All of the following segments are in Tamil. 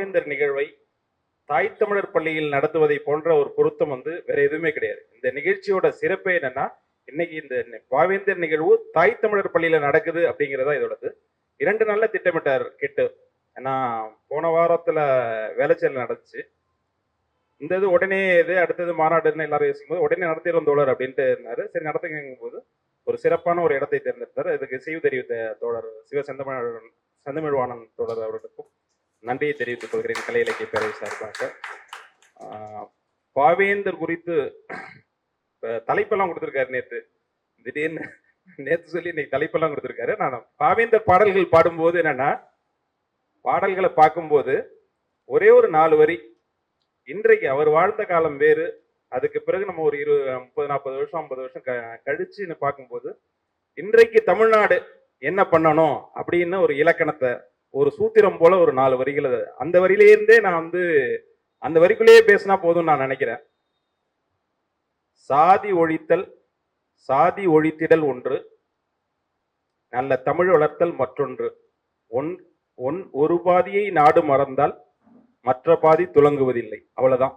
பாவேந்தர் நிகழ்வை தாய் தமிழர் பள்ளியில் நடத்துவதை போன்ற ஒரு பொருத்தம் வேற எதுவுமே கிடையாது. இந்த நிகழ்ச்சியோட சிறப்பே என்னன்னா, இன்னைக்கு இந்த பாவேந்தர் நிகழ்வு தாய் தமிழர் பள்ளியில நடக்குது அப்படிங்கிறதா இதோடது. 2 நாள்ல திட்டமிட்டார் கிட்டு. ஏன்னா போன வாரத்துல வேலைச்சல் நடந்துச்சு. இந்த இது உடனே அடுத்தது மாநாடுன்னு எல்லாரும் யோசிக்கும்போது உடனே நடத்திடும் தோழர் அப்படின்ட்டு இருந்தாரு. சரி நடத்துங்கும் போது ஒரு சிறப்பான ஒரு இடத்தை தேர்ந்தெடுத்தார். இதுக்கு செய்தி தெரிவித்த தோழர் சிவ செந்தமிழ்வாணன் தோழர் அவர்களுக்கும் நன்றியை தெரிவித்துக் கொள்கிறேன். கலை இலக்கிய பேரவை சார்பாக. பாவேந்தர் குறித்து தலைப்பெல்லாம் கொடுத்திருக்காரு நேற்று. திடீர்னு நேற்று சொல்லி இன்னைக்கு தலைப்பெல்லாம் கொடுத்திருக்காரு. நான் பாவேந்தர் பாடல்கள் பாடும்போது என்னன்னா, பாடல்களை பார்க்கும்போது ஒரே ஒரு 4 வரி, இன்றைக்கு அவர் வாழ்ந்த காலம் வேறு, அதுக்கு பிறகு நம்ம ஒரு 30-40 வருஷம் 50 வருஷம் கழிச்சுன்னு பார்க்கும்போது இன்றைக்கு தமிழ்நாடு என்ன பண்ணணும் அப்படின்னு ஒரு இலக்கணத்தை, ஒரு சூத்திரம் போல ஒரு 4 வரிகள், அந்த வரியிலே இருந்தே நான் அந்த வரிக்குள்ளேயே பேசினா போதும் நான் நினைக்கிறேன். சாதி ஒழித்தல், சாதி ஒழித்திடல் ஒன்று, நல்ல தமிழ் வளர்த்தல் மற்றொன்று. ஒரு பாதியை நாடு மறந்தால் மற்ற பாதி துலங்குவதில்லை. அவ்வளவுதான்.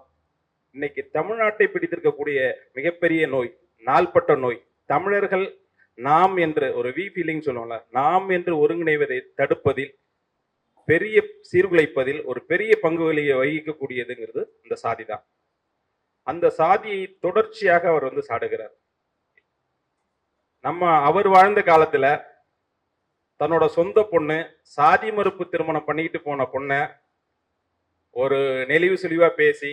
இன்னைக்கு தமிழ்நாட்டை பிடித்திருக்கக்கூடிய மிகப்பெரிய நோய், நாள்பட்ட நோய். தமிழர்கள் நாம் என்று ஒரு ஃபீலிங் சொல்லுவோம்ல, நாம் என்று ஒருங்கிணைவதை தடுப்பதில், பெரிய சீர்குலைப்பதில் ஒரு பெரிய பங்கு வகிக்கக்கூடியதுங்கிறது இந்த சாதி தான். அந்த சாதியை தொடர்ச்சியாக அவர் சாடுகிறார். அவர் வாழ்ந்த காலத்துல தன்னோட சொந்த பொண்ணு சாதி மறுப்பு திருமணம் பண்ணிக்கிட்டு போன பொண்ணை ஒரு நெளிவு சுழிவா பேசி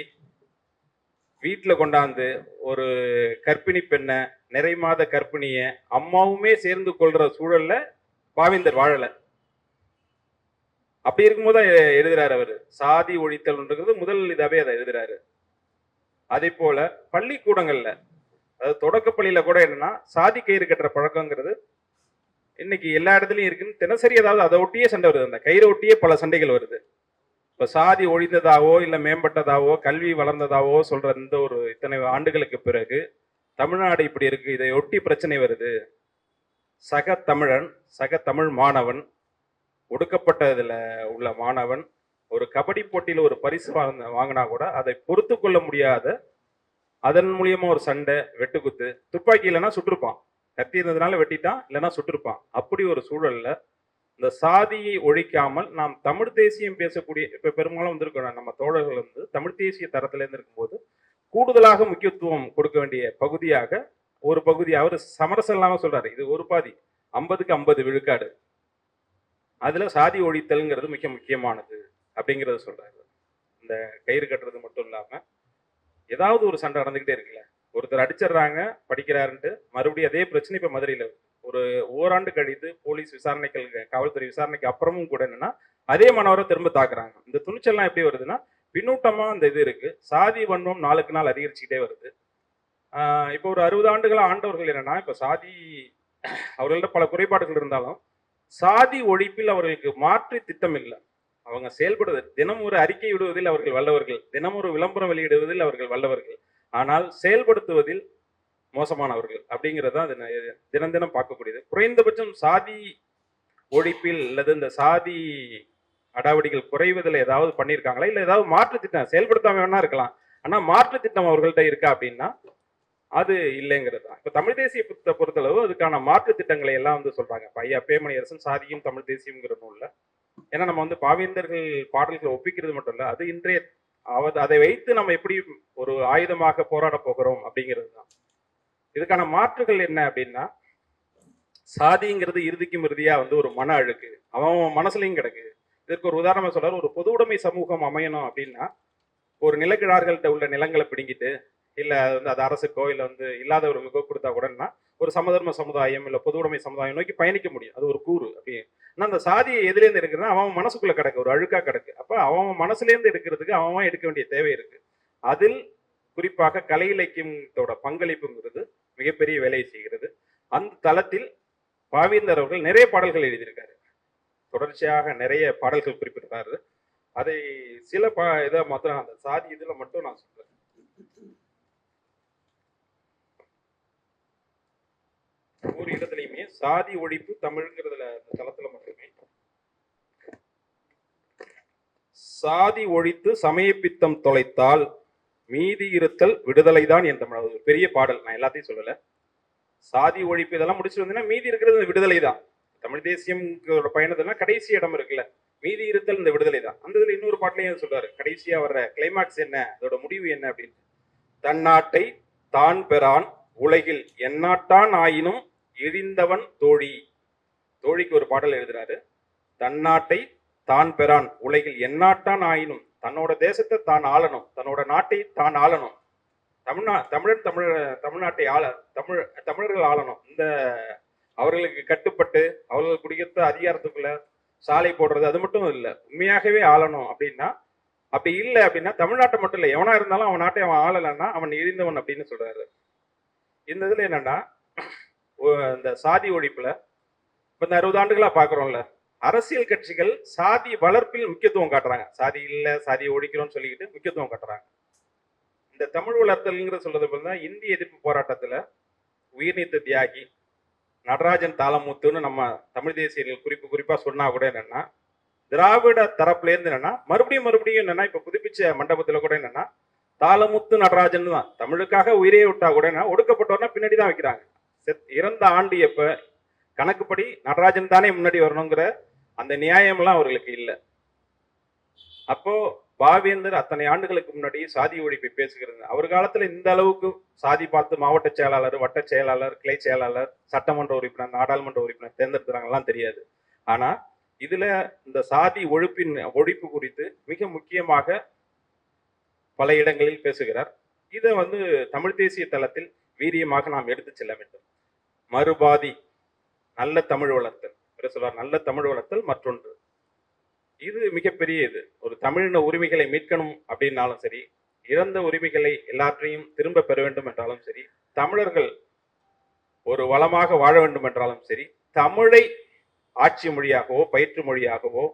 வீட்டுல கொண்டாந்து ஒரு கர்ப்பிணி பெண்ணை, நிறை மாத கர்ப்பிணிய அம்மாவுமே சேர்ந்து கொள்ற சூழல்ல பாவேந்தர் வாழல. அப்படி இருக்கும்போது எழுதுறாரு அவரு. சாதி ஒழித்தல்ன்றது முதல் இதாவே அதை எழுதுறாரு. அதே போல பள்ளிக்கூடங்கள்ல, அதாவது தொடக்க பள்ளியில கூட என்னன்னா, சாதி கயிறு கட்டுற பழக்கங்கிறது இன்னைக்கு எல்லா இடத்துலயும் இருக்குன்னு தினசரி ஏதாவது அதை ஒட்டியே சண்டை வருது. அந்த கயிறு ஒட்டியே பல சண்டைகள் வருது. இப்ப சாதி ஒழிந்ததாவோ இல்ல மேம்பட்டதாவோ கல்வி வளர்ந்ததாவோ சொல்ற இந்த ஒரு இத்தனை ஆண்டுகளுக்கு பிறகு தமிழ்நாடு இப்படி இருக்கு, இதை ஒட்டி பிரச்சனை வருது. சக தமிழன், சக தமிழ் மாணவன், ஒடுக்கப்பட்டதுல உள்ள மாணவன் ஒரு கபடி போட்டியில ஒரு பரிசு வாங்கினா கூட அதை பொறுத்து கொள்ள முடியாத, அதன் மூலியமா ஒரு சண்டை, வெட்டுக்குத்து, துப்பாக்கி இல்லைன்னா சுட்டிருப்பான், கத்தி இருந்ததுனால வெட்டிட்டான், இல்லைன்னா சுட்டிருப்பான். அப்படி ஒரு சூழல்ல இந்த சாதியை ஒழிக்காமல் நாம் தமிழ் தேசியம் பேசக்கூடிய, இப்ப பெரும்பாலும் வந்திருக்கோம் நம்ம தோழர்கள் தமிழ் தேசிய தரத்துல இருந்து இருக்கும்போது கூடுதலாக முக்கியத்துவம் கொடுக்க வேண்டிய பகுதியாக ஒரு பகுதி அவர் சமரசம் இல்லாம சொல்றாரு. இது ஒரு பாதி, 50க்கு 50 விழுக்காடு. அதுல சாதி ஒழித்தல்ங்கிறது மிக முக்கியமானது அப்படிங்கறத சொல்றாரு. இந்த கயிறு கட்டுறது மட்டும் இல்லாம ஏதாவது ஒரு சண்டை நடந்துகிட்டே இருக்குல்ல, ஒருத்தர் அடிச்சிடுறாங்க படிக்கிறாருன்ட்டு, மறுபடியும் அதே பிரச்சனை இப்ப மதுரையில ஒரு ஓராண்டு கழித்து போலீஸ் விசாரணைகள், காவல்துறை விசாரணைக்கு அப்புறமும் கூட என்னன்னா அதே மாணவரை திரும்ப தாக்குறாங்க. இந்த துணிச்சல்லாம் எப்படி வருதுன்னா, பின்னூட்டமா அந்த இது இருக்கு. சாதி வன்மம் நாளுக்கு நாள் அதிகரிச்சுக்கிட்டே வருது. இப்போ ஒரு 60 ஆண்டுகளா ஆண்டவர்கள் என்னன்னா, இப்ப சாதி அவர்கள்ட்ட பல குறைபாடுகள் இருந்தாலும் சாதி ஒழிப்பில் அவர்களுக்கு மாற்று திட்டம் இல்லை. அவங்க செயல்படுவது, தினம் ஒரு அறிக்கை விடுவதில் அவர்கள் வல்லவர்கள், தினம் ஒரு விளம்பரம் வெளியிடுவதில் அவர்கள் வல்லவர்கள், ஆனால் செயல்படுத்துவதில் மோசமானவர்கள் அப்படிங்கிறது தான் தினம் தினம் பார்க்கக்கூடியது. குறைந்தபட்சம் சாதி ஒழிப்பில் அல்லது இந்த சாதி அடாவடிகள் குறைவதில் ஏதாவது பண்ணியிருக்காங்களா, இல்லை ஏதாவது மாற்று திட்டம் செயல்படுத்தாம வேணா இருக்கலாம், ஆனா மாற்று திட்டம் அவர்கள்ட்ட இருக்கா அப்படின்னா அது இல்லைங்கிறது தான். இப்ப தமிழ் தேசிய பொறுத்தளவு அதுக்கான மாற்று திட்டங்களை எல்லாம் சொல்றாங்க. ஐயா பேமணியரசன் சாதியும் தமிழ் தேசியம்ங்கிற நூல்ல. ஏன்னா நம்ம பாவேந்தர்கள் பாடல்களை ஒப்பிக்கிறது மட்டும் இல்ல, அது இன்றைய அதை வைத்து நம்ம எப்படி ஒரு ஆயுதமாக போராட போகிறோம் அப்படிங்கிறது தான். இதுக்கான மாற்றுகள் என்ன அப்படின்னா, சாதிங்கிறது இறுதிக்கும் இறுதியா ஒரு மன அழுக்கு, அவன் மனசுலையும் கிடக்கு. இதற்கு ஒரு உதாரணம் சொல்றாரு. ஒரு பொது உடைமை சமூகம் அமையணும் அப்படின்னா, ஒரு நிலக்கிழார்கள்ட்ட உள்ள நிலங்களை பிடிங்கிட்டு, இல்ல அது அரசுக்கோ இல்ல இல்லாதவர்களுக்கோ கொடுத்தா கூடன்னா ஒரு சமதர்ம சமுதாயம் இல்ல பொது உடைமை சமுதாயம் நோக்கி பயணிக்க முடியும். அது ஒரு கூறு. அப்படி ஆனா அந்த சாதியை எதுல இருந்து எடுக்கிறதுனா அவன் மனசுக்குள்ள கிடக்கு, ஒரு அழுக்கா கிடக்கு. அப்ப அவன் மனசுல இருந்து எடுக்கிறதுக்கு அவன் எடுக்க வேண்டிய தேவை இருக்கு. அதில் குறிப்பாக கலை இலக்கியத்தோட பங்களிப்புங்கிறது மிகப்பெரிய வேலையை செய்கிறது. அந்த தளத்தில் பாவேந்தர் அவர்கள் நிறைய பாடல்கள் எழுதியிருக்காரு. தொடர்ச்சியாக நிறைய பாடல்கள் குறிப்பிட்டாரு. அதை சில இதை மாத்திரம் அந்த சாதி இதுல மட்டும் நான் சொல்றேன். ஒவ்வொரு இடத்துலையுமே சாதி ஒழிப்பு தமிழ்ங்கிறதுல அந்த தளத்துல மட்டுமே சாதி ஒழித்து சமயப்பித்தம் தொலைத்தால் மீதி இருத்தல் விடுதலைதான் என் தமிழ். அது ஒரு பெரிய பாடல், நான் எல்லாத்தையும் சொல்லல. சாதி ஒழிப்பு இதெல்லாம் முடிச்சுட்டு வந்தீங்கன்னா மீதி இருக்கிறது இந்த விடுதலை தான். தமிழ் தேசியம் பயணத்துனா கடைசி இடம் இருக்குல்ல, மீதி இருத்தல் இந்த விடுதலை தான். அந்த இதுல இன்னொரு பாட்டிலையும் சொல்றாரு, கடைசியா வர்ற கிளைமாக்ஸ் என்ன, அதோட முடிவு என்ன அப்படின்னு. தன்னாட்டை தான் பெறான் உலகில் எந்நாட்டான் ஆயினும் இழிந்தவன் தோழி. தோழிக்கு ஒரு பாடல் எழுதுறாரு. தன்னாட்டை தான் பெறான் உலகில் எந்நாட்டான் ஆயினும், தன்னோட தேசத்தை தான் ஆளணும், தன்னோட நாட்டை தான் ஆளணும். தமிழ்நாட்டை தமிழர்கள் ஆளணும். இந்த அவர்களுக்கு கட்டுப்பட்டு அவர்கள் குடித்த அதிகாரத்துக்குள்ள சாலை போடுறது அது மட்டும் இல்லை, உண்மையாகவே ஆளணும். அப்படின்னா அப்படி இல்லை அப்படின்னா தமிழ்நாட்டை மட்டும் இல்லை, எவனா இருந்தாலும் அவன் நாட்டை அவன் ஆளலைன்னா அவன் இழிந்தவன் அப்படின்னு சொல்றாரு. இந்த இதுல என்னன்னா, இந்த சாதி ஒழிப்புல இப்ப இந்த 60 ஆண்டுகளா பாக்குறோம்ல, அரசியல் கட்சிகள் சாதி வளர்ப்பில் முக்கியத்துவம் காட்டுறாங்க. சாதி இல்ல, சாதியை ஒழிக்கிறோம்னு சொல்லிக்கிட்டு முக்கியத்துவம் காட்டுறாங்க. இந்த தமிழ் வளர்த்தல்ங்கிற சொல்றது போல இந்திய எதிர்ப்பு போராட்டத்துல உயிர்நீத்த தியாகி நடராஜன் தாளமுத்துன்னு நம்ம தமிழ் தேசியர்கள் குறிப்பா சொன்னா கூட என்னன்னா, திராவிட தரப்புல இருந்து என்னன்னா மறுபடியும் என்னன்னா, இப்ப புதுப்பிச்ச மண்டபத்துல கூட என்னன்னா தாளமுத்து நடராஜன் தான். தமிழுக்காக உயிரையே விட்டா கூட என்ன, ஒடுக்கப்பட்டவர்னா பின்னாடி தான் வைக்கிறாங்க. இறந்த ஆண்டு எப்ப கணக்குப்படி நடராஜன் தானே முன்னாடி வரணுங்கிற அந்த நியாயம் எல்லாம் அவர்களுக்கு இல்லை. அப்போ பாவேந்தர் அத்தனை ஆண்டுகளுக்கு முன்னாடி சாதி ஒழிப்பை பேசுகிறது. அவர் காலத்துல இந்த அளவுக்கு சாதி பார்த்து மாவட்ட செயலாளர், வட்ட செயலாளர், கிளை செயலாளர், சட்டமன்ற உறுப்பினர், நாடாளுமன்ற உறுப்பினர் தேர்ந்தெடுக்கிறாங்கலாம் தெரியாது. ஆனா இதுல இந்த சாதி ஒழிப்பு குறித்து மிக முக்கியமாக பல இடங்களில் பேசுகிறார். இதை தமிழ் தேசிய தளத்தில் வீரியமாக நாம் எடுத்து செல்ல வேண்டும். மறுபாதி நல்ல தமிழ் வளர்த்தல் சொல்றார், நல்ல தமிழ் வளர்த்தல் மற்றொன்று. இது மிகப்பெரிய இது. ஒரு தமிழின உரிமைகளை மீட்கணும் அப்படின்னாலும் சரி, இறந்த உரிமைகளை எல்லாற்றையும் திரும்ப பெற வேண்டும் என்றாலும் சரி, தமிழர்கள் ஒரு வளமாக வாழ வேண்டும் என்றாலும் சரி, தமிழை ஆட்சி மொழியாகவோ பயிற்று மொழியாகவோ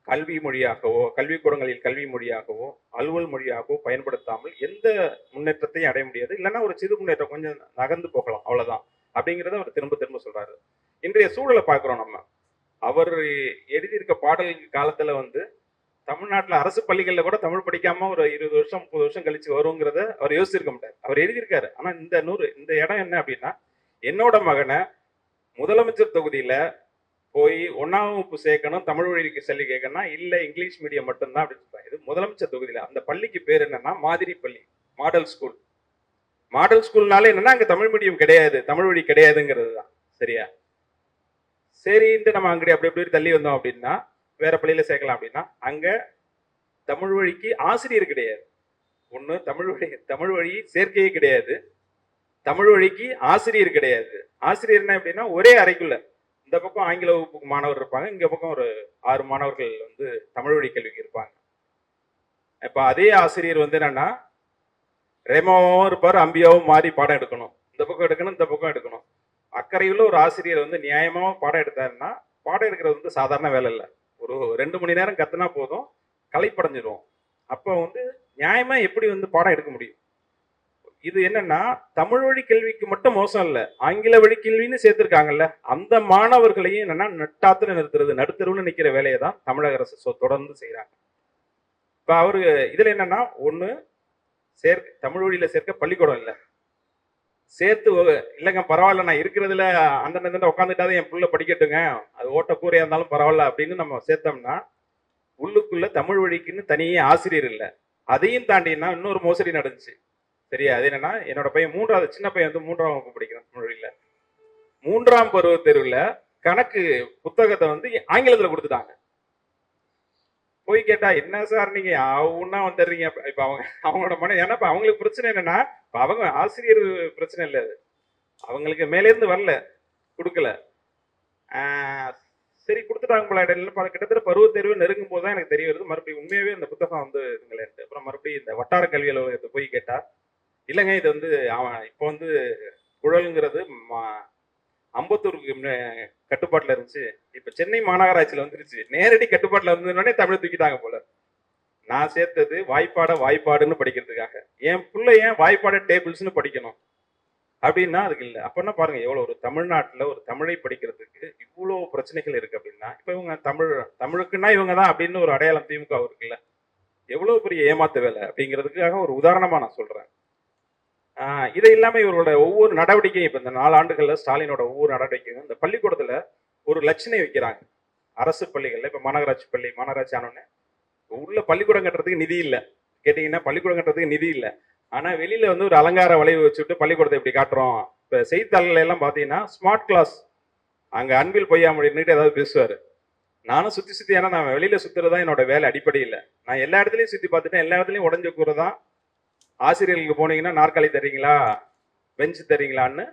கல்வி மொழியாகவோ கல்விக்கூடங்களில் கல்வி மொழியாகவோ அலுவல் மொழியாகவோ பயன்படுத்தாமல் எந்த முன்னேற்றத்தையும் அடைய முடியாது. இல்லைன்னா ஒரு சிறு முன்னேற்றம் கொஞ்சம் நகர்ந்து போகலாம், அவ்வளவுதான் அப்படிங்கிறத அவர் திரும்ப திரும்ப சொல்றாரு. இன்றைய சூழலை பார்க்கிறோம் நம்ம. அவர் எழுதியிருக்க பாடல் காலத்துல தமிழ்நாட்டுல அரசு பள்ளிகள்ல கூட தமிழ் படிக்காம ஒரு 20 வருஷம் 30 வருஷம் கழிச்சு வருங்கிறத அவர் யோசிச்சிருக்க மாட்டார். அவர் எழுதியிருக்காரு. ஆனா இந்த இடம் என்ன அப்படின்னா, என்னோட மகனை முதலமைச்சர் தொகுதியில போய் 1ஆம் வகுப்பு சேர்க்கணும், தமிழ் வழிக்கு சொல்லி கேட்கணும், இல்ல இங்கிலீஷ் மீடியம் மட்டும்தான் அப்படின்னு சொல்றாங்க. இது முதலமைச்சர் தொகுதியில. அந்த பள்ளிக்கு பேர் என்னன்னா மாதிரி பள்ளி, மாடல் ஸ்கூல். மாடல் ஸ்கூல்னாலே என்னன்னா அங்க தமிழ் மீடியம் கிடையாது, தமிழ் வழி கிடையாதுங்கிறது தான். சரியா? சரின்ட்டு நம்ம அங்கடி அப்படி எப்படி தள்ளி வந்தோம் அப்படின்னா, வேற பள்ளியில சேர்க்கலாம் அப்படின்னா, அங்க தமிழ் வழிக்கு ஆசிரியர் கிடையாது. ஒண்ணு தமிழ் வழி சேர்க்கையே கிடையாது, தமிழ் வழிக்கு ஆசிரியர் கிடையாது. ஆசிரியர்னா எப்படின்னா ஒரே அறைக்குள்ள இந்த பக்கம் ஆங்கில வகுப்புக்கு மாணவர் இருப்பாங்க, இங்க பக்கம் ஒரு 6 மாணவர்கள் தமிழ் வழி கல்விக்கு இருப்பாங்க. இப்ப அதே ஆசிரியர் என்னன்னா ரெமோவும் இருப்பாரு, அம்பியாவும் மாறி பாடம் எடுக்கணும், இந்த பக்கம் எடுக்கணும் இந்த பக்கம் எடுக்கணும். அக்கறையுள்ள ஒரு ஆசிரியர் நியாயமா பாடம் எடுத்தாருன்னா, பாடம் எடுக்கிறது சாதாரண வேலை இல்லை. ஒரு 2 மணி நேரம் கத்துனா போதும், களைப்படைஞ்சிடும். அப்போ நியாயமா எப்படி பாடம் எடுக்க முடியும்? இது என்னன்னா தமிழ் வழி கல்விக்கு மட்டும் மோசம் இல்ல, ஆங்கில வழி கல்வின்னு சேர்த்திருக்காங்கல்ல, அந்த மாணவர்களையும் என்னன்னா நட்டாத்துல நிறுத்துறது, நடுத்தருவுன்னு நிக்கிற வேலையை தான் தமிழக அரசு தொடர்ந்து செய்யறாங்க. இப்ப அவரு இதுல என்னன்னா, ஒண்ணு தமிழ் வழியில சேர்க்க பள்ளிக்கூடம் இல்லை, சேர்த்து இல்லைங்க பரவாயில்ல நான் இருக்கிறதுல அந்த உட்காந்துட்டாதான் என் புள்ள படிக்கட்டுங்க, அது ஓட்ட கூரையா இருந்தாலும் பரவாயில்ல அப்படின்னு நம்ம சேர்த்தோம்னா, உள்ளுக்குள்ள தமிழ் வழிக்குன்னு தனியே ஆசிரியர் இல்லை. அதையும் தாண்டினா இன்னொரு மோசடி நடந்துச்சு. சரியா? அது என்னன்னா, என்னோட பையன் சின்ன பையன் 3ஆம் வகுப்பு படிக்கிறான் தமிழ் வழியில. 3ஆம் பருவ தேர்வுல கணக்கு புத்தகத்தை ஆங்கிலத்துல கொடுத்துட்டாங்க. போய் கேட்டா, என்ன சார் நீங்க அவனா வந்துடுறீங்க? இப்ப அவங்களோட ஏன்னா இப்ப அவங்களுக்கு பிரச்சனை என்னன்னா, அவங்க ஆசிரியர் பிரச்சனை இல்லை, அது அவங்களுக்கு மேல இருந்து வரல, கொடுக்கல. சரி கொடுத்துட்டாங்க போல. கிட்டத்தட்ட பருவ தேர்வு நெருங்கும் போதுதான் எனக்கு தெரிய வருது, மறுபடியும் உண்மையாவே இந்த புத்தகம் இதுங்களேன்ட்டு. அப்புறம் மறுபடியும் இந்த வட்டார கல்வி அலுவலகத்தை போய் கேட்டா, இல்லைங்க இது அவன் இப்போ குழல்ங்கிறது அம்பத்தூருக்கு கட்டுப்பாட்டுல இருந்துச்சு, இப்ப சென்னை மாநகராட்சியில வந்துருச்சு, நேரடி கட்டுப்பாட்டுல இருந்ததுனே தமிழை தூக்கிட்டாங்க போல. நான் சேர்த்தது வாய்ப்பாடுன்னு படிக்கிறதுக்காக. என் பிள்ளை ஏன் வாய்ப்பாட டேபிள்ஸ்னு படிக்கணும்? அப்படின்னா அதுக்கு இல்லை. அப்பன்னா பாருங்க எவ்வளவு ஒரு தமிழ்நாட்டுல ஒரு தமிழை படிக்கிறதுக்கு இவ்வளவு பிரச்சனைகள் இருக்கு அப்படின்னா, இப்ப இவங்க தமிழுக்குன்னா இவங்க தான் அப்படின்னு ஒரு அடையாளம் திமுக இருக்குல்ல, எவ்வளவு பெரிய ஏமாத்து வேலை அப்படிங்கிறதுக்காக ஒரு உதாரணமா நான் சொல்றேன். இது இல்லாம இவரோட ஒவ்வொரு நடவடிக்கையும் இப்ப இந்த 4 ஆண்டுகள்ல ஸ்டாலினோட ஒவ்வொரு நடவடிக்கையும் இந்த பள்ளிக்கூடத்துல ஒரு லட்சணை வைக்கிறாங்க. அரசு பள்ளிகள்ல இப்ப மாநகராட்சி பள்ளி மாநகராட்சி ஆனோடனே உள்ள பள்ளிக்கூடம் கட்டுறதுக்கு நிதி இல்ல. கேட்டீங்கன்னா பள்ளிக்கூடம் கட்டுறதுக்கு நிதி இல்ல. ஆனா வெளியில வந்து ஒரு அலங்கார வளைவு வச்சுட்டு பள்ளிக்கூடத்தை இப்படி காட்டுறோம். இப்ப செய்தித்தாள்கள் எல்லாம் பாத்தீங்கன்னா ஸ்மார்ட் கிளாஸ், அங்க அன்பில் பொய்யாமொழின்னுட்டு ஏதாவது பேசுவாரு. நானும் சுத்தி சுத்தி, ஏன்னா நான் வெளியில சுத்துறதா என்னோட வேலை அடிப்படை இல்லை. நான் எல்லா இடத்துலயும் சுத்தி பார்த்துட்டேன். எல்லா இடத்துலயும் உடஞ்ச கூரை தான். ஆசிரியர்களுக்கு போனீங்கன்னா நாற்காலி தர்றீங்களா, பெஞ்ச் தர்றீங்களான்னு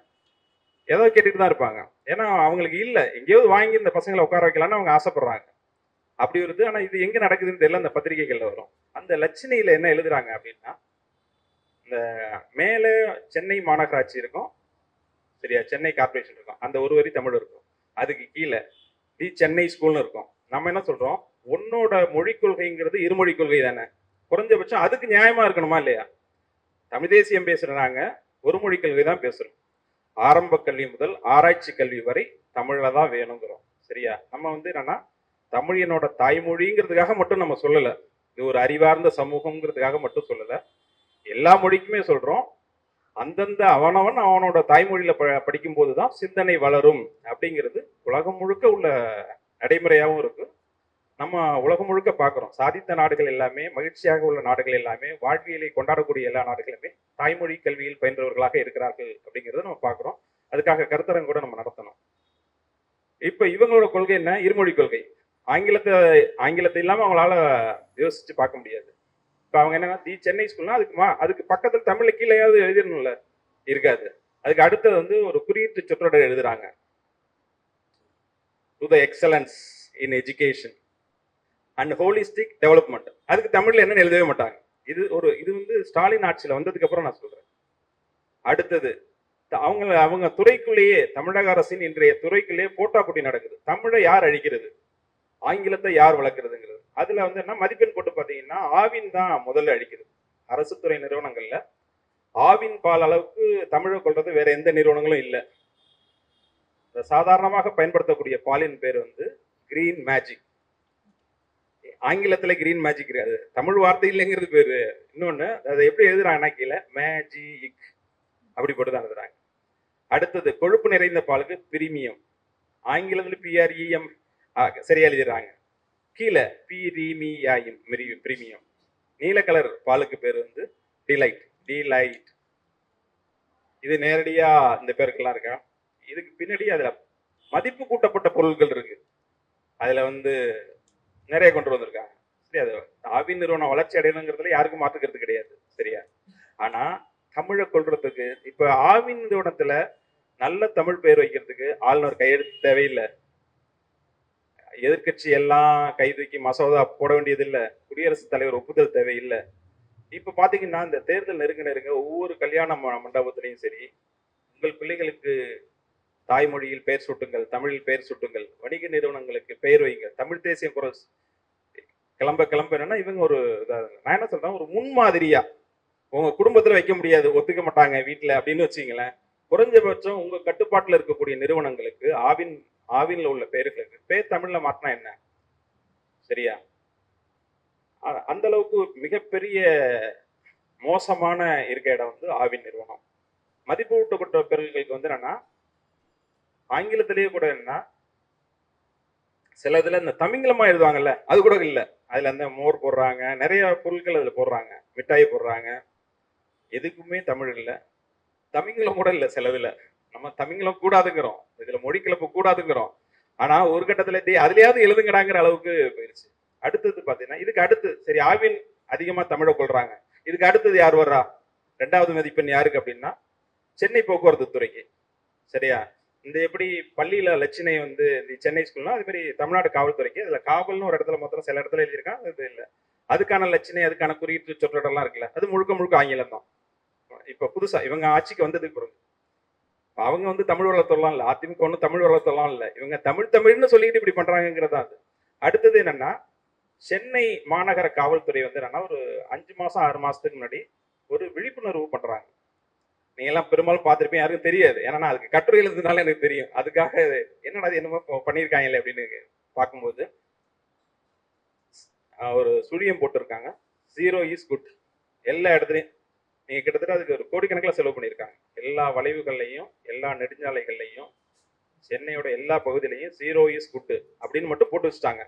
ஏதோ கேட்டுட்டு தான் இருப்பாங்க. ஏன்னா அவங்களுக்கு இல்லை, எங்கேயாவது வாங்கி இந்த பசங்களை உட்கார வைக்கலான்னு அவங்க ஆசைப்படுறாங்க. அப்படி வருது. ஆனா இது எங்க நடக்குதுன்னு தெரியல. அந்த பத்திரிகைகள்ல வரும். அந்த லட்சணையில என்ன எழுதுறாங்க அப்படின்னா, இந்த மேல சென்னை மாநகராட்சி இருக்கும், சரியா, சென்னை கார்பரேஷன் இருக்கும், அந்த ஒரு வரி தமிழ் இருக்கும். அதுக்கு கீழே தி சென்னை ஸ்கூல்னு இருக்கும். நம்ம என்ன சொல்றோம், உன்னோட மொழிக் கொள்கைங்கிறது இருமொழி கொள்கை தானே, குறைஞ்சபட்சம் அதுக்கு நியாயமா இருக்கணுமா இல்லையா? தமிழ் தேசியம் பேசுறாங்க, ஒரு மொழி கொள்கை தான் பேசுறோம். ஆரம்ப கல்வி முதல் ஆராய்ச்சி கல்வி வரை தமிழ்ல தான் வேணுங்கிறோம். சரியா? நம்ம வந்து என்னன்னா தமிழ் என்னோட தாய்மொழிங்கிறதுக்காக மட்டும் நம்ம சொல்லல, இது ஒரு அறிவார்ந்த சமூகம்ங்கிறதுக்காக மட்டும் சொல்லல, எல்லா மொழிக்குமே சொல்றோம். அந்தந்த அவனவன் அவனோட தாய்மொழியில படிக்கும் போதுதான் சிந்தனை வளரும் அப்படிங்கிறது உலகம் முழுக்க உள்ள நடைமுறையாகவும் இருக்கு. நம்ம உலகம் முழுக்க பார்க்கிறோம். சாதித்த நாடுகள் எல்லாமே, மகிழ்ச்சியாக உள்ள நாடுகள் எல்லாமே, வாழ்வியலை கொண்டாடக்கூடிய எல்லா நாடுகளுமே தாய்மொழி கல்வியில் பயின்றவர்களாக இருக்கிறார்கள் அப்படிங்கிறத நம்ம பார்க்கிறோம். அதுக்காக கருத்தரங்கு கூட நம்ம நடத்தணும். இப்ப இவங்களோட கொள்கை என்ன? இருமொழி கொள்கை. ஆங்கிலத்தை இல்லாம அவங்களால யோசிச்சு பார்க்க முடியாது. இப்ப அவங்க என்னன்னா தி சென்னை ஸ்கூல்னா அதுக்கு பக்கத்துல தமிழ்ல கீழேயாவது எழுதிடணும்ல, இருக்காது. அதுக்கு அடுத்தது வந்து ஒரு குறியீட்டு சொற்றொடர் எழுதுறாங்க, to the excellence in education and holistic development. அதுக்கு தமிழ்ல என்னன்னு எழுதவே மாட்டாங்க. இது வந்து ஸ்டாலின் ஆட்சியில வந்ததுக்கு அப்புறம் நான் சொல்றேன். அடுத்தது அவங்க துறைக்குள்ளேயே, தமிழக அரசின் இன்றைய துறைக்குள்ளேயே போட்டா போட்டி நடக்குது. தமிழை யார் அழிக்கிறது, ஆங்கிலத்தை யார் வளர்க்கறதுங்கிறது. அதுல வந்து என்ன மதிப்பெண் போட்டு பாத்தீங்கன்னா ஆவின் தான் முதல்ல அழிக்கிறது. அரசு துறை நிறுவனங்கள்ல ஆவின் பால் அளவுக்கு தமிழை கொள்றது வேற எந்த நிறுவனங்களும் இல்லை. சாதாரணமாக பயன்படுத்தக்கூடிய பாலின் பேர் வந்து கிரீன் மேஜிக். ஆங்கிலத்துல கிரீன் மேஜிக் இருக்காது, தமிழ் வார்த்தை இல்லைங்கிறது பேரு. இன்னொன்னு அதை எப்படி எழுதுறாங்கன்னா கீழே மேஜிக் அப்படி போட்டுதான் எழுதுறாங்க. அடுத்தது கொழுப்பு நிறைந்த பாலுக்கு பிரீமியம், ஆங்கிலத்துல பிஆர்இஎம் சரியா எழுதிடுறாங்க. கீழே பிரீமியம். நீல கலர் பாலுக்கு பேர் வந்து டிலைட். இது நேரடியா இந்த பேருக்கெல்லாம் இருக்கா. இதுக்கு பின்னாடி அதுல மதிப்பு கூட்டப்பட்ட பொருட்கள் இருக்கு, அதுல வந்து நிறைய கொண்டு வந்திருக்காங்க. சரி, அது ஆவின் நிறுவனம் வளர்ச்சி அடையணுங்கிறதுல யாருக்கும் மாற்றுக்கிறது கிடையாது. சரியா? ஆனா தமிழை கொள்றதுக்கு இப்ப ஆவின் நிறுவனத்துல நல்ல தமிழ் பெயர் வைக்கிறதுக்கு ஆளுநர் கையெழுத்து தேவையில்லை, எதிர்கட்சி எல்லாம் கை தூக்கி மசோதா போட வேண்டியது இல்லை, குடியரசுத் தலைவர் ஒப்புதல் தேவையில்லை. இப்ப பாத்தீங்கன்னா இந்த தேர்தல் நெருங்க ஒவ்வொரு கல்யாண மண்டபத்திலையும் சரி, உங்கள் பிள்ளைகளுக்கு தாய்மொழியில் பெயர் சூட்டுங்கள், தமிழில் பெயர் சூட்டுங்கள், வணிக நிறுவனங்களுக்கு பெயர் வைங்க, தமிழ் தேசியம் குரல் கிளம்ப என்னன்னா இவங்க ஒரு நான் என்ன சொல்றேன், ஒரு முன்மாதிரியா உங்க குடும்பத்துல வைக்க முடியாது, ஒத்துக்க மாட்டாங்க வீட்டுல அப்படின்னு வச்சுங்களேன். குறைஞ்சபட்சம் உங்க கட்டுப்பாட்டுல இருக்கக்கூடிய நிறுவனங்களுக்கு ஆவின்ல உள்ள பெயர்களுக்கு பேர் தமிழ்ல மாற்றினா என்ன? சரியா? அந்த அளவுக்கு மிகப்பெரிய மோசமான இருக்க இடம் வந்து ஆவின் நிறுவனம். மதிப்பு ஊட்டப்பட்ட பெயர்களுக்கு வந்து என்னன்னா ஆங்கிலத்திலேயே கூட என்ன சில இதுல இந்த தமிங்கிலமா எழுதுவாங்கல்ல, அது கூட இல்லை. அதுல இந்த மோர் போடுறாங்க, நிறைய பொருட்கள் அதுல போடுறாங்க, மிட்டாய் போடுறாங்க, எதுக்குமே தமிழ் இல்லை. தமிங்கிலம் கூட இல்லை சிலதுல. நம்ம தமிங்கிலம் கூடாதுங்கிறோம், இதுல மொழி கிளப்பு கூடாதுங்கிறோம். ஆனா ஒரு கட்டத்துல அதுலயாவது எழுதுங்கடாங்கிற அளவுக்கு போயிருச்சு. அடுத்தது பாத்தீங்கன்னா இதுக்கு அடுத்து சரி ஆவின் அதிகமா தமிழை கொள்றாங்க, இதுக்கு அடுத்தது யார் வர்றா? 2வது மதிப்பெண் யாருக்கு அப்படின்னா சென்னை போக்குவரத்து துறைக்கு. சரியா? இந்த எப்படி பள்ளியில லட்சணை வந்து சென்னை ஸ்கூல்னா அது மாதிரி தமிழ்நாடு காவல்துறைக்கு, இதுல காவல்னு ஒரு இடத்துல மொத்தம் சில இடத்துல எழுதியிருக்கான், இது இல்லை. அதுக்கான லட்சணை, அதுக்கான குறியீட்டு சொற்றொடர்லாம் இருக்குல்ல, அது முழுக்க ஆங்கிலம் தான். இப்ப புதுசா இவங்க ஆட்சிக்கு வந்ததுக்கு பிறகு அவங்க வந்து தமிழ் வளர்த்தலாம் இல்லை, அதிமுக ஒன்றும் தமிழ் வளர்த்தலாம் இல்லை, இவங்க தமிழ்னு சொல்லிட்டு இப்படி பண்றாங்கிறதா. அது அடுத்தது என்னன்னா சென்னை மாநகர காவல்துறை வந்து என்னன்னா ஒரு 5 மாசம் 6 மாசத்துக்கு முன்னாடி ஒரு விழிப்புணர்வு பண்றாங்க. நீங்க எல்லாம் பெரும்பாலும் பார்த்திருப்பீங்க, யாருக்கும் தெரியாது. ஏன்னா நான் அதுக்கு கட்டுரை எழுதுனால எனக்கு தெரியும். அதுக்காக என்னடா அது என்னமோ பண்ணியிருக்காங்களே அப்படின்னு பார்க்கும்போது ஒரு சுழியம் போட்டிருக்காங்க. 0 இஸ் குட். எல்லா இடத்துலையும் நீங்க கிட்டத்தட்ட அதுக்கு ஒரு கோடிக்கணக்கில் செலவு பண்ணியிருக்காங்க. எல்லா வளைவுகள்லையும், எல்லா நெடுஞ்சாலைகள்லையும், சென்னையோட எல்லா பகுதியிலையும் 0 இஸ் குட் அப்படின்னு மட்டும் போட்டு வச்சுட்டாங்க.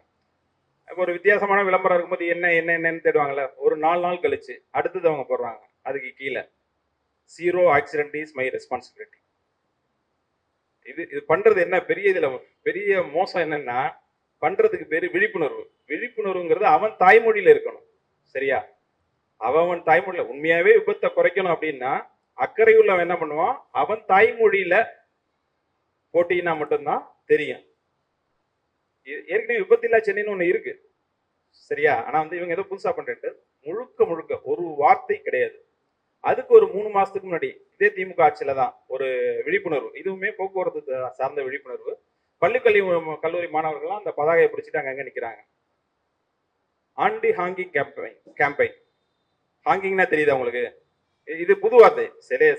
ஒரு வித்தியாசமான விளம்பரம் இருக்கும்போது என்னன்னு தேடுவாங்கல்ல. ஒரு 4 நாள் கழிச்சு அடுத்தது அவங்க போடுறாங்க. அதுக்கு கீழே 0 ஆக்சிடென்ட் இஸ் மை ரெஸ்பான்சிபிலிட்டி. இது பண்றது என்ன இதுல பெரிய மோசம் என்னன்னா, பண்றதுக்கு பேரு விழிப்புணர்வு. விழிப்புணர்வுங்கிறது அவன் தாய்மொழியில இருக்கணும். சரியா? அவன் தாய்மொழியில உண்மையாவே விபத்தை குறைக்கணும் அப்படின்னா, அக்கறை உள்ளவன் என்ன பண்ணுவான், அவன் தாய்மொழியில போட்டினா மட்டும்தான் தெரியும். ஏற்கனவே விபத்தில்லா சென்னைன்னு ஒண்ணு இருக்கு. சரியா? ஆனா இவங்க ஏதோ புதுசா பண்றது முழுக்க ஒரு வார்த்தை கிடையாது. அதுக்கு ஒரு 3 மாசத்துக்கு முன்னாடி இதே திமுக ஆட்சியில தான் ஒரு விழிப்புணர்வு, இதுவுமே போக்குவரத்து சார்ந்த விழிப்புணர்வு. கல்லூரி மாணவர்கள்லாம் அந்த பதாகையை பிடிச்சிட்டு அங்கங்க நிக்கிறாங்க. Aunty hanging campaign. ஹாங்கிங்னா தெரியுதா உங்களுக்கு? இது புது வார்த்தை.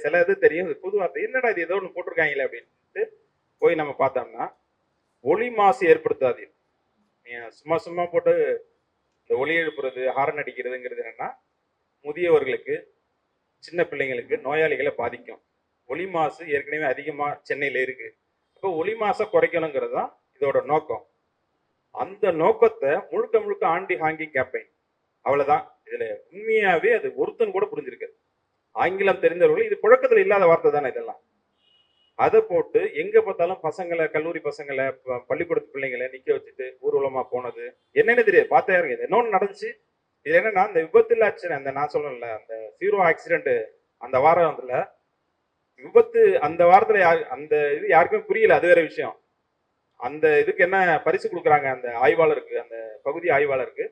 சில இது தெரியும், இது புது வார்த்தை. என்னடா இது ஏதோ ஒன்று போட்டிருக்காங்களே அப்படின்ட்டு போய் நம்ம பார்த்தோம்னா, ஒளி மாசு ஏற்படுத்தாது. சும்மா போட்டு இந்த ஒளி எழுப்புறது, ஹாரன் அடிக்கிறதுங்கிறது என்னன்னா, முதியவர்களுக்கு, சின்ன பிள்ளைங்களுக்கு, நோயாளிகளை பாதிக்கும். ஒளி மாசு ஏற்கனவே அதிகமா சென்னையில இருக்கு. இப்போ ஒளி மாசை குறைக்கணுங்கிறது தான் இதோட நோக்கம். அந்த நோக்கத்தை முழுக்க ஆண்டி ஹாங்கிங் கேம்பெயின். அவ்வளவுதான். இதுல உண்மையாவே அது ஒருத்தன் கூட புரிஞ்சிருக்கு. ஆங்கிலம் தெரிந்தவர்கள், இது புழக்கத்துல இல்லாத வார்த்தை தானே இதெல்லாம். அதை போட்டு எங்க பார்த்தாலும் பசங்களை, கல்லூரி பசங்களை, பள்ளிக்கூடத்து பிள்ளைங்களை நிக்க வச்சுட்டு ஊர்வலமா போனது என்னன்னு தெரியாது. பார்த்தா இருங்க இன்னொன்னு நடந்துச்சு. இது என்னன்னா, இந்த விபத்துல அந்த நான் சொல்லல, அந்த 0 ஆக்சிடென்ட் அந்த வாரத்துல விபத்து அந்த வாரத்துல அந்த இது யாருக்குமே புரியல. அது வேற விஷயம். அந்த இதுக்கு என்ன பரிசு கொடுக்குறாங்க அந்த ஆய்வாளருக்கு, அந்த பகுதி ஆய்வாளருக்கு.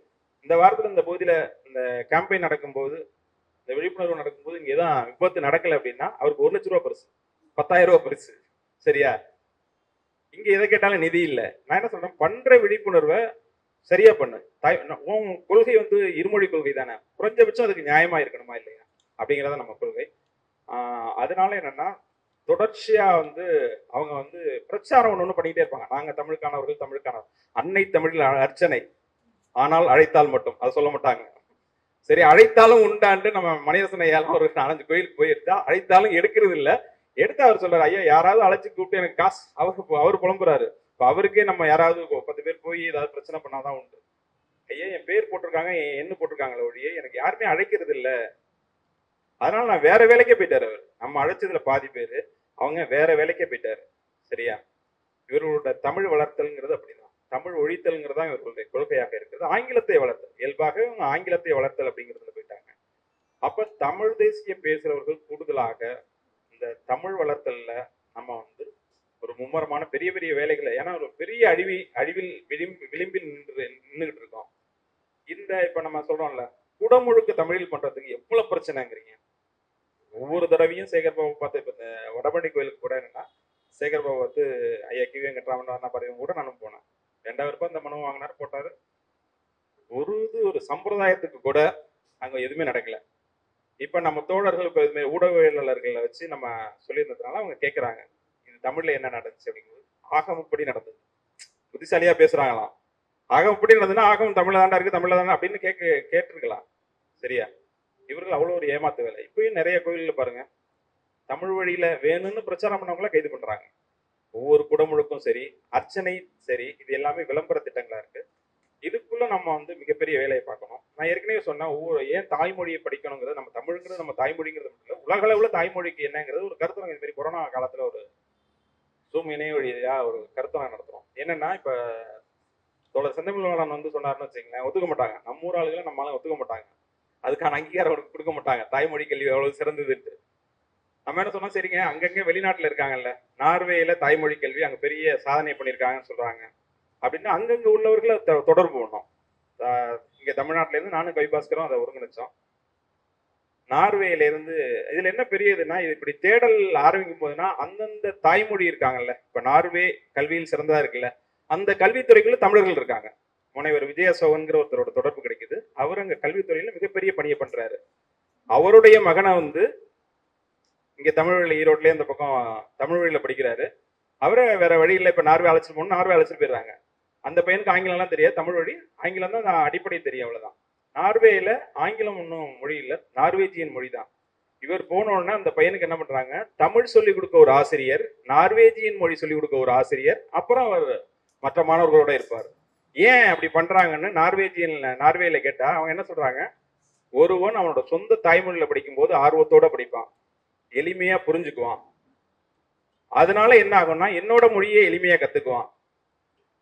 இந்த வாரத்துல இந்த பகுதியில இந்த கேம்பெயின் நடக்கும்போது, இந்த விழிப்புணர்வு நடக்கும்போது இங்க எதான் விபத்து நடக்கல அப்படின்னா அவருக்கு 1 லட்ச ரூபாய் பரிசு, 10,000 ரூபாய் பரிசு. சரியா? இங்க எதை கேட்டாலும் நிதி இல்லை. நான் என்ன சொல்றேன், பண்ற விழிப்புணர்வை சரியா பண்ணு. கொள்கை இருமொழி கொள்கை தானே, குறைஞ்சபட்சம் அதுக்கு நியாயமா இருக்கணுமா இல்லையா அப்படிங்கிறத நம்ம கொள்கை. அதனால என்னன்னா, தொடர்ச்சியா அவங்க பிரச்சாரம் ஒண்ணு பண்ணிட்டே இருப்பாங்க. நாங்க தமிழுக்கானவர்கள், தமிழுக்கானவர். அன்னை தமிழில் அர்ச்சனை, ஆனால் அழைத்தால் மட்டும், அதை சொல்ல மாட்டாங்க. சரி, அழைத்தாலும் உண்டாண்டு நம்ம மணிரசனை ஒரு 4-5 கோயிலுக்கு போயிருந்தா அழைத்தாலும் எடுக்கிறது இல்லை. எடுத்து அவர் சொல்றாரு, ஐயா யாராவது அழைச்சி கூப்பிட்டு எனக்கு காசு, அவர் புலம்புறாரு. இப்ப அவருக்கே நம்ம யாராவது 10 பேர் போய் ஏதாவது பிரச்சனை பண்ணாதான் உண்டு. ஐயா என் பேர் போட்டிருக்காங்க, என் எண்ணு போட்டிருக்காங்களே ஒழிய எனக்கு யாருமே அழைக்கிறது இல்லை. அதனால நான் வேற வேலைக்கே போயிட்டாரு. அவர் நம்ம அழைச்சதுல பாதி பேரு அவங்க வேற வேலைக்கே போயிட்டாரு. சரியா? இவர்களோட தமிழ் வளர்த்தல்ங்கிறது அப்படிதான். தமிழ் ஒழித்தல்ங்கிறதா இவர்களுடைய கொள்கையாக இருக்கிறது. ஆங்கிலத்தை வளர்த்தல், இயல்பாகவே அவங்க ஆங்கிலத்தை வளர்த்தல் அப்படிங்கிறதுல போயிட்டாங்க. அப்ப தமிழ் தேசியம் பேசுறவர்கள் கூடுதலாக இந்த தமிழ் வளர்த்தல்ல நம்ம ஒரு மும்மரமான பெரிய பெரிய வேலைகளை, ஏன்னா ஒரு பெரிய அழிவில் விளிம்பில் நின்றுகிட்டு இருக்கோம். இப்ப நம்ம சொல்றோம்ல, குடமுழுக்கு தமிழில் பண்றதுக்கு எவ்வளவு பிரச்சனைங்கிறீங்க. ஒவ்வொரு தடவையும் சேகர்பாபு பார்த்து, இப்ப இந்த வடபழனி கோயிலுக்கு கூட என்னன்னா, சேகர்பாபு ஐயா கிவி வெங்கட்ராமன் பாருங்க கூட நானும் போனேன். 2000 ரூபாய் இந்த மனு வாங்கினாரு, போட்டாரு. ஒரு சம்பிரதாயத்துக்கு கூட அங்க எதுவுமே நடக்கல. இப்ப நம்ம தோழர்கள் இப்ப இதுமாதிரி ஊடகவியலாளர்களை வச்சு நம்ம சொல்லியிருந்ததுனால அவங்க கேட்கிறாங்க, இது தமிழ்ல என்ன நடந்துச்சு அப்படிங்கிறது. ஆகமப்படி நடந்தது. புத்திசாலியா பேசுறாங்களாம். ஆகமப்படி நடந்ததுன்னா ஆகமம் தமிழ்ல தாண்டா இருக்கு, தமிழ்ல தானே அப்படின்னு கேட்டிருக்கலாம். சரியா? இவர்கள் அவ்வளவு ஒரு ஏமாத்து வேலை. இப்பயும் நிறைய கோயில்ல பாருங்க, தமிழ் வழியில வேணும்னு பிரச்சாரம் பண்ணவங்கள கைது பண்றாங்க. ஒவ்வொரு குடமுழுக்கும் சரி, அர்ச்சனை சரி, இது எல்லாமே விளம்பர திட்டங்களா இருக்கு. இதுக்குள்ள நம்ம மிகப்பெரிய வேலையை பார்க்கணும். நான் ஏற்கனவே சொன்னேன், ஏன் தாய்மொழியை படிக்கணுங்கிறது, நம்ம தமிழ்ங்கிறது நம்ம தாய்மொழிங்கிறது மட்டும் இல்லை, உலக அளவுல தாய்மொழிக்கு என்னங்கிறது ஒரு கருத்து. இது மாதிரி கொரோனா காலத்துல ஒரு ஜூம் இணைய வழியா ஒரு கருத்தை நடத்துறோம். என்னன்னா, இப்ப தோழர் செந்தமிழ்வாளன் சொன்னாருன்னு வச்சுக்கங்களேன், ஒத்துக்க மாட்டாங்க. நம்ம ஊர் ஆளுகளை நம்மளால ஒத்துக்க மாட்டாங்க. அதுக்கான அங்கீகாரம் அவருக்கு கொடுக்க மாட்டாங்க, தாய்மொழி கல்வி எவ்வளவு சிறந்ததுன்ட்டு. நம்ம என்ன சொன்னா, சரிங்க அங்கங்க வெளிநாட்டுல இருக்காங்கல்ல, நார்வேயில தாய்மொழி கல்வி அங்க பெரிய சாதனை பண்ணியிருக்காங்கன்னு சொல்றாங்க அப்படின்னு அங்கங்க உள்ளவர்களை தொடர்பு பண்ணோம். இங்க தமிழ்நாட்டுல இருந்து நானும் கைபாஸ்கரும் அதை ஒருங்கிணைச்சோம். நார்வேயில இருந்து இதுல என்ன பெரியதுன்னா, இது இப்படி தேடல் ஆரம்பிக்கும் போதுன்னா, அந்தந்த தாய்மொழி இருக்காங்கல்ல, இப்ப நார்வே கல்வியில் சிறந்ததா இருக்குல்ல, அந்த கல்வித்துறைக்குள்ள தமிழர்கள் இருக்காங்க. முனைவர் விஜயசோகன்கிற ஒருத்தரோட தொடர்பு கிடைக்குது. அவர் அங்க கல்வித்துறையில மிகப்பெரிய பணியை பண்றாரு. அவருடைய மகனை இங்க தமிழ் வழியில் ஈரோட்லயே இந்த பக்கம் தமிழ் வழியில படிக்கிறாரு. அவரை வேற வழி இல்லை, இப்ப நார்வே அழைச்சிட்டு போகணும், நார்வே அழைச்சிட்டு போயிடுறாங்க. அந்த பையனுக்கு ஆங்கிலம்லாம் தெரியாது, தமிழ் வழி, ஆங்கிலம் தான் அடிப்படை தெரியும், அவ்வளவுதான். நார்வேல ஆங்கிலம் ஒன்றும் மொழி இல்லை, நார்வேஜியன் மொழி தான். இவர் போன உடனே அந்த பையனுக்கு என்ன பண்றாங்க, தமிழ் சொல்லிக் கொடுக்க ஒரு ஆசிரியர், நார்வேஜியன் மொழி சொல்லிக் கொடுக்க ஒரு ஆசிரியர், அப்புறம் அவர் மற்ற மாணவர்களோட இருப்பார். ஏன் அப்படி பண்றாங்கன்னு நார்வேல கேட்டா அவங்க என்ன சொல்றாங்க, ஒருவன் அவனோட சொந்த தாய்மொழியில படிக்கும் போது ஆர்வத்தோட படிப்பான், எளிமையா புரிஞ்சுக்குவான். அதனால என்ன ஆகும்னா என்னோட மொழியை எளிமையா கத்துக்குவான்.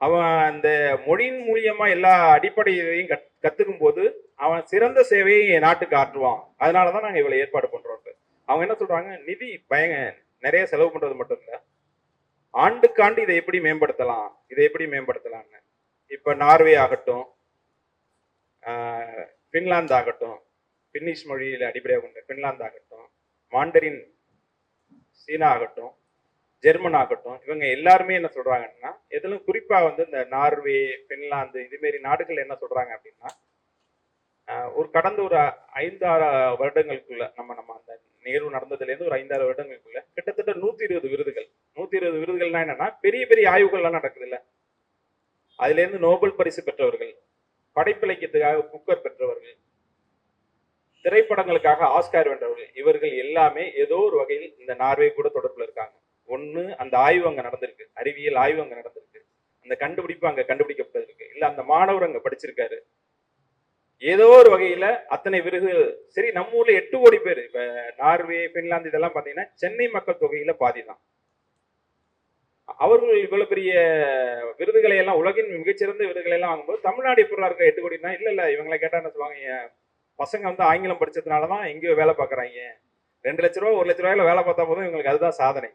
அவன் அந்த மொழியின் மூலியமா எல்லா அடிப்படையையும் கத்துக்கும் போது அவன் சிறந்த சேவையை நாட்டுக்கு ஆற்றுவான். அதனாலதான் நாங்க இவ்வளவு ஏற்பாடு பண்றோம். அவங்க என்ன சொல்றாங்க, நிதி நிறைய செலவு பண்றது மட்டும் இல்ல, ஆண்டுக்காண்டு இதை எப்படி மேம்படுத்தலாம்னு. இப்ப நார்வே ஆகட்டும், பின்லாந்து ஆகட்டும், பின்னிஷ் மொழியில அடிப்படையாக கொண்ட பின்லாந்து ஆகட்டும், மாண்டரின் சீனா ஆகட்டும், ஜெர்மன் ஆகட்டும், இவங்க எல்லாருமே என்ன சொல்றாங்கன்னா, எதிலும் குறிப்பா வந்து இந்த நார்வே, பின்லாந்து இதுமாரி நாடுகள் என்ன சொல்றாங்க அப்படின்னா, ஒரு கடந்த ஒரு 5-6 வருடங்களுக்குள்ள நம்ம அந்த நிகழ்வு நடந்ததுல இருந்து ஒரு 5-6 வருடங்களுக்குள்ள கிட்டத்தட்ட 120 விருதுகள். 120 விருதுகள்னா என்னன்னா, பெரிய பெரிய ஆய்வுகள்லாம் நடக்குது இல்ல, அதுல இருந்து நோபல் பரிசு பெற்றவர்கள், படைப்பிலக்கியத்துக்காக புக்கர் பெற்றவர்கள், திரைப்படங்களுக்காக ஆஸ்கார் வென்றவர்கள், இவர்கள் எல்லாமே ஏதோ ஒரு வகையில் இந்த நார்வே கூட தொடர்புல இருக்காங்க. ஒண்ணு அந்த ஆய்வு அங்க நடந்திருக்கு, அறிவியல் ஆய்வு அங்க நடந்திருக்கு, அந்த கண்டுபிடிப்பு அங்க கண்டுபிடிக்கப்பட்டிருக்கு, இல்ல அந்த மாணவர் அங்க படிச்சிருக்காரு, ஏதோ ஒரு வகையில அத்தனை விருதுகள். சரி, நம்ம ஊர்ல 8 கோடி பேர், இப்ப நார்வே, பின்லாந்து இதெல்லாம் பாத்தீங்கன்னா சென்னை மக்கள் தொகையில பாதி தான். அவர்கள் இவ்வளவு பெரிய விருதுகளை எல்லாம், உலகின் மிகச்சிறந்த விருதுகளை எல்லாம் வாங்கும்போது தமிழ்நாடு எப்படி இருக்க 8 கோடினா, இல்ல இவங்களை கேட்டா என்ன சொல்லுவாங்க, பசங்க வந்து ஆங்கிலம் படிச்சதுனாலதான் எங்கேயோ வேலை பார்க்கறாங்க, 2 லட்ச ரூபா 1 லட்ச ரூபாயில வேலை பார்த்தா போதும், இவங்களுக்கு அதுதான் சாதனை.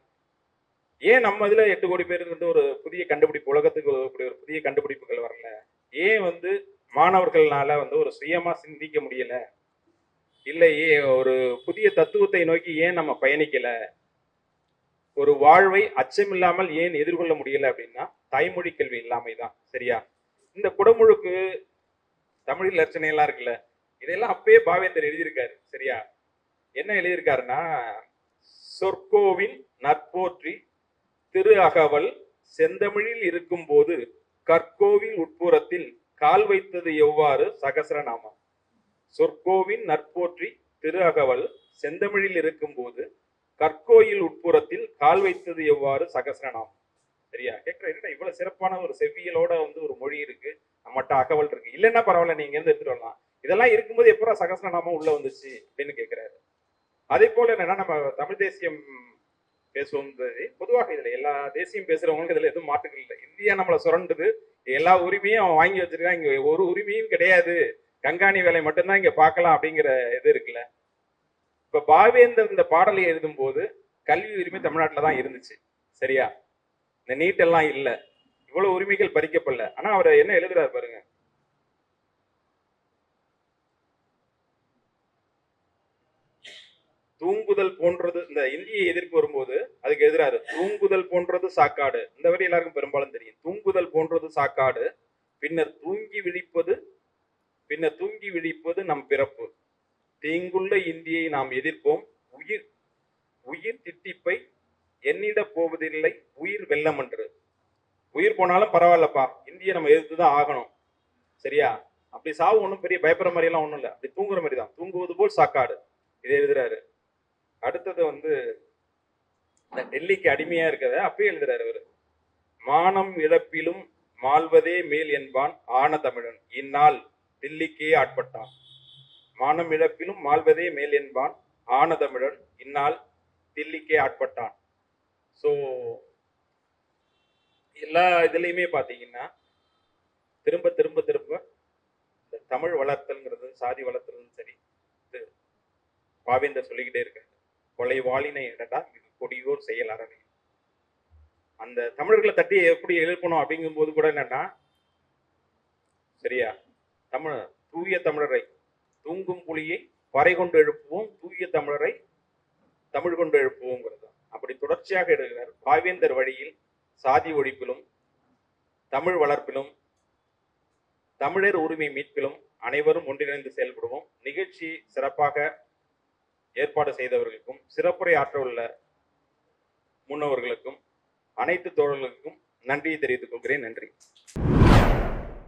ஏன் நம்ம இதுல 8 கோடி பேர் வந்து ஒரு புதிய கண்டுபிடிப்பு, உலகத்துக்கு ஒரு புதிய கண்டுபிடிப்புகள் வரல? ஏன் வந்து மாணவர்களால வந்து ஒரு சுயமா சிந்திக்க முடியல? இல்லையே ஒரு புதிய தத்துவத்தை நோக்கி ஏன் நம்ம பயணிக்கல? ஒரு வாழ்வை அச்சமில்லாமல் ஏன் எதிர்கொள்ள முடியல அப்படின்னா, தாய்மொழி கல்வி இல்லாமைதான். சரியா? இந்த குடமுழுக்கு, தமிழ் லட்சணை எல்லாம் இருக்குல்ல, இதெல்லாம் அப்பயே பாவேந்தர் எழுதியிருக்காரு. சரியா? என்ன எழுதியிருக்காருன்னா, சொற்கோவின் நற்போற்றி திரு அகவல் செந்தமிழில் இருக்கும் போது கற்கோவின் உட்புறத்தில் கால் வைத்தது எவ்வாறு சகசரநாமம். சொற்கோவின் நற்போற்றி திரு அகவல் செந்தமிழில் இருக்கும் போது கற்கோயில் உட்புறத்தில் கால் வைத்தது எவ்வாறு சகசரநாமம். சரியா? கேட்கிற இவ்வளவு சிறப்பான ஒரு செவ்வியலோட வந்து ஒரு மொழி இருக்கு, நம்மகிட்ட அகவல் இருக்கு, இல்லைன்னா பரவாயில்ல நீங்க இருந்து எடுத்துட்டு வரலாம், இதெல்லாம் இருக்கும்போது எப்பறம் சகசரநாமம் உள்ள வந்துச்சு அப்படின்னு கேட்கிறாரு. அதே போல என்னன்னா, நம்ம தமிழ் தேசியம் பேசுவோம், பொதுவாக இதுல எல்லா தேசியம் பேசுறவங்களுக்கு இதுல எதுவும் மாற்றுகள் இல்லை. இந்தியா நம்மளை சுரண்டுது, எல்லா உரிமையும் அவன் வாங்கி வச்சிருக்கான், இங்க ஒரு உரிமையும் கிடையாது, கண்காணி வேலை மட்டும்தான் இங்க பார்க்கலாம் அப்படிங்கிற இது இருக்குல்ல. இப்ப பாவேந்தர் இந்த பாடலை எழுதும் போது கல்வி உரிமை தமிழ்நாட்டில் தான் இருந்துச்சு. சரியா? இந்த நீட் எல்லாம் இல்ல, இவ்வளவு உரிமைகள் பறிக்கப்படல. ஆனா அவர் என்ன எழுதுறாரு பாருங்க, தூங்குதல் போன்றது, இந்த இந்திய எதிர்ப்பு வரும்போது அதுக்கு எதிராரு, தூங்குதல் போன்றது சாக்காடு. இந்த வரி எல்லாருக்கும் பெரும்பாலும் தெரியும். தூங்குதல் போன்றது சாக்காடு, பின்னர் தூங்கி விழிப்பது நம் பிறப்பு, தீங்குள்ள இந்தியை நாம் எதிர்ப்போம், உயிர் திட்டிப்பை எண்ணிட போவதில்லை உயிர் வெள்ளம் என்று. உயிர் போனாலும் பரவாயில்லப்பா, இந்தியை நம்ம எதிர்த்துதான் ஆகணும். சரியா? அப்படி சாவு ஒண்ணும் பெரிய பயப்படுற மாதிரி எல்லாம் ஒண்ணும் இல்லை, அப்படி தூங்குற மாதிரி தான், தூங்குவது போல் சாக்காடு, இதை எழுதுறாரு. அடுத்தது வந்து இந்த டெல்லிக்கு அடிமையா இருக்கிறத அப்பயே எழுதுறாரு அவரு. மானம் இழப்பிலும் மாள்வதே மேல் என்பான் ஆன தமிழன், இந்நாள் தில்லிக்கே ஆட்பட்டான். மானம் இழப்பிலும் மாள்வதே மேல் என்பான் ஆன தமிழன், இந்நாள் தில்லிக்கே ஆட்பட்டான். ஸோ எல்லா இதுலையுமே பார்த்தீங்கன்னா திரும்ப திரும்ப திரும்ப இந்த தமிழ் வளர்த்தல்ங்கிறது, சாதி வளர்த்தலும் சரி, பாவேந்தர் சொல்லிக்கிட்டே இருக்காரு. கொலை வாளினை இடடா இது கொடியோர் செயல் அறவே. அந்த தமிழர்களை தட்டி எப்படி எழுப்பணும் அப்படிங்கும் போது கூட என்னன்னா, சரியா, தூய தமிழரை தூங்கும் புலியை பறை கொண்டு எழுப்புவோம், தூய தமிழரை தமிழ் கொண்டு எழுப்புவோங்கிறது. அப்படி தொடர்ச்சியாக எழுதுகிறார். பாவேந்தர் வழியில் சாதி ஒழிப்பிலும் தமிழ் வளர்ப்பிலும் தமிழர் உரிமை மீட்பிலும் அனைவரும் ஒன்றிணைந்து செயல்படுவோம். நிகழ்ச்சி சிறப்பாக ஏற்பாடு செய்தவர்களுக்கும் சிறப்புரை ஆற்ற உள்ள முன்னவர்களுக்கும் அனைத்து தோழர்களுக்கும் நன்றியை தெரிவித்துக் கொள்கிறேன். நன்றி.